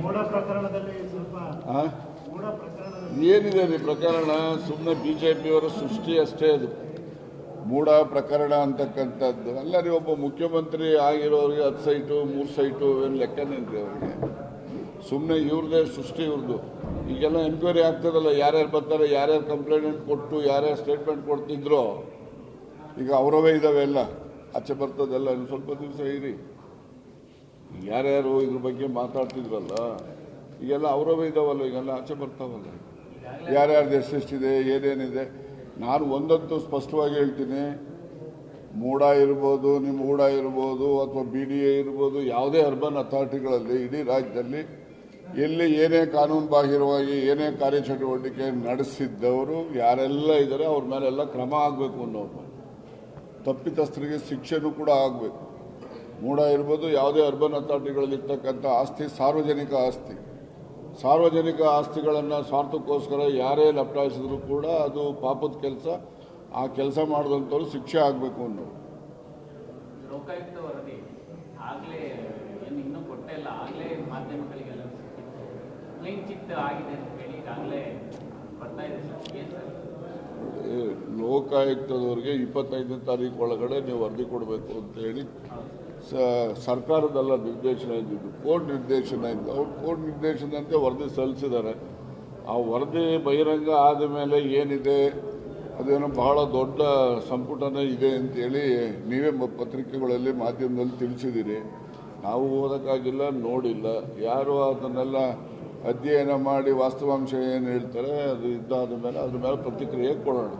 ಮೂಡ ಪ್ರಕರಣದಲ್ಲಿ ಸ್ವಲ್ಪ ಆ? ಏನಿದೆ ರೀ ಪ್ರಕರಣ? ಸುಮ್ಮನೆ ಬಿಜೆಪಿಯವರ ಸೃಷ್ಟಿ ಅಷ್ಟೇ ಅದು. ಮೂಢ ಪ್ರಕರಣ ಅಂತಕ್ಕಂಥದ್ದು ಅಲ್ಲ ರೀ. ಒಬ್ಬ ಮುಖ್ಯಮಂತ್ರಿ ಆಗಿರೋರಿಗೆ 10 ಸೈಟು 3 ಸೈಟು ಏನು ಲೆಕ್ಕನೇನ್ರಿ ಅವ್ರಿಗೆ? ಸುಮ್ಮನೆ ಇವ್ರದೇ ಸೃಷ್ಟಿ ಇವ್ರದ್ದು. ಈಗೆಲ್ಲ ಎನ್ಕ್ವೈರಿ ಆಗ್ತದಲ್ಲ, ಯಾರ್ಯಾರು ಬರ್ತಾರೆ, ಯಾರ್ಯಾರು ಕಂಪ್ಲೇಂಟ್ ಕೊಟ್ಟು ಯಾರ್ಯಾರು ಸ್ಟೇಟ್ಮೆಂಟ್ ಕೊಡ್ತಿದ್ರೋ ಈಗ ಅವರವೇ ಇದ್ದಾವೆ ಎಲ್ಲ ಆಚೆ ಬರ್ತದೆಲ್ಲ. ಇನ್ನು ಸ್ವಲ್ಪ ದಿವಸ ಇರಿ. ಯಾರ್ಯಾರು ಇದ್ರ ಬಗ್ಗೆ ಮಾತಾಡ್ತಿದ್ರಲ್ಲ ಈಗೆಲ್ಲ ಅವರವೇ ಇದ್ದಾವಲ್ಲ, ಈಗೆಲ್ಲ ಆಚೆ ಬರ್ತಾವಲ್ಲ, ಯಾರ್ಯಾರ್ದು ಎಷ್ಟೆಷ್ಟಿದೆ ಏನೇನಿದೆ. ನಾನು ಒಂದಂತೂ ಸ್ಪಷ್ಟವಾಗಿ ಹೇಳ್ತೀನಿ, ಮೂಡ ಇರ್ಬೋದು, ನಿಮ್ಮ ಮೂಡ ಇರ್ಬೋದು, ಅಥವಾ BDA ಇರ್ಬೋದು, ಯಾವುದೇ ಅರ್ಬನ್ ಅಥಾರಿಟಿಗಳಲ್ಲಿ ಇಡೀ ರಾಜ್ಯದಲ್ಲಿ ಎಲ್ಲಿ ಏನೇ ಕಾನೂನು ಬಾಹಿರವಾಗಿ ಏನೇ ಕಾರ್ಯಚಟುವಟಿಕೆ ನಡೆಸಿದ್ದವರು ಯಾರೆಲ್ಲ ಇದ್ದಾರೆ ಅವ್ರ ಮೇಲೆಲ್ಲ ಕ್ರಮ ಆಗಬೇಕು ಅನ್ನೋರು. ತಪ್ಪಿತಸ್ಥರಿಗೆ ಶಿಕ್ಷೆನೂ ಕೂಡ ಆಗಬೇಕು. ಮೂಡ ಇರ್ಬೋದು, ಯಾವುದೇ ಅರ್ಬನ್ ಅಥಾರಿಟಿಗಳಲ್ಲಿ ಇರ್ತಕ್ಕಂಥ ಆಸ್ತಿ ಸಾರ್ವಜನಿಕ ಆಸ್ತಿ. ಸಾರ್ವಜನಿಕ ಆಸ್ತಿಗಳನ್ನು ಸ್ವಾರ್ಥಕ್ಕೋಸ್ಕರ ಯಾರೇ ಲಪಟಾಯಿಸಿದ್ರು ಕೂಡ ಅದು ಪಾಪದ ಕೆಲಸ. ಆ ಕೆಲಸ ಮಾಡಿದಂಥವ್ರು ಶಿಕ್ಷೆ ಆಗಬೇಕು ಅನ್ನೋರು. ಲೋಕಾಯುಕ್ತ ವರದಿ ಆಗಲೇ ಇನ್ನೂ ಕೊಟ್ಟೇ ಇಲ್ಲ, ಆಗಲೇ ಮಾಧ್ಯಮಗಳಿಗೆಲ್ಲ ಕ್ಲೀನ್ ಚಿಟ್ ಆಗಿದೆ ಅಂತ ಹೇಳಿ ಈಗಾಗಲೇ ಬರ್ತಾ ಇದೆ ಸರ್. ಲೋಕಾಯುಕ್ತದವರಿಗೆ 25ನೇ ತಾರೀಕು ಒಳಗಡೆ ನೀವು ವರದಿ ಕೊಡಬೇಕು ಅಂತ ಹೇಳಿ ಸರ್ಕಾರದಲ್ಲ ನಿರ್ದೇಶನ ಇದ್ದಿದ್ದು, ಕೋರ್ಟ್ ನಿರ್ದೇಶನ ಇದ್ದು. ಅವ್ರು ಕೋರ್ಟ್ ನಿರ್ದೇಶನದಂತೆ ವರದಿ ಸಲ್ಲಿಸಿದ್ದಾರೆ. ಆ ವರದಿ ಬಹಿರಂಗ ಆದ ಮೇಲೆ ಏನಿದೆ ಅದೇನೋ ಬಹಳ ದೊಡ್ಡ ಸಂಪುಟನೇ ಇದೆ ಅಂತೇಳಿ ನೀವೇ ಪತ್ರಿಕೆಗಳಲ್ಲಿ ಮಾಧ್ಯಮದಲ್ಲಿ ತಿಳಿಸಿದ್ದೀರಿ. ನಾವು ಓದೋಕ್ಕಾಗಿಲ್ಲ, ನೋಡಿಲ್ಲ. ಯಾರು ಅದನ್ನೆಲ್ಲ ಅಧ್ಯಯನ ಮಾಡಿ ವಾಸ್ತವಾಂಶ ಏನು ಹೇಳ್ತಾರೆ ಅದು ಇದ್ದಾದ ಮೇಲೆ ಅದ್ರ ಮೇಲೆ ಪ್ರತಿಕ್ರಿಯೆ ಕೊಡೋಣ.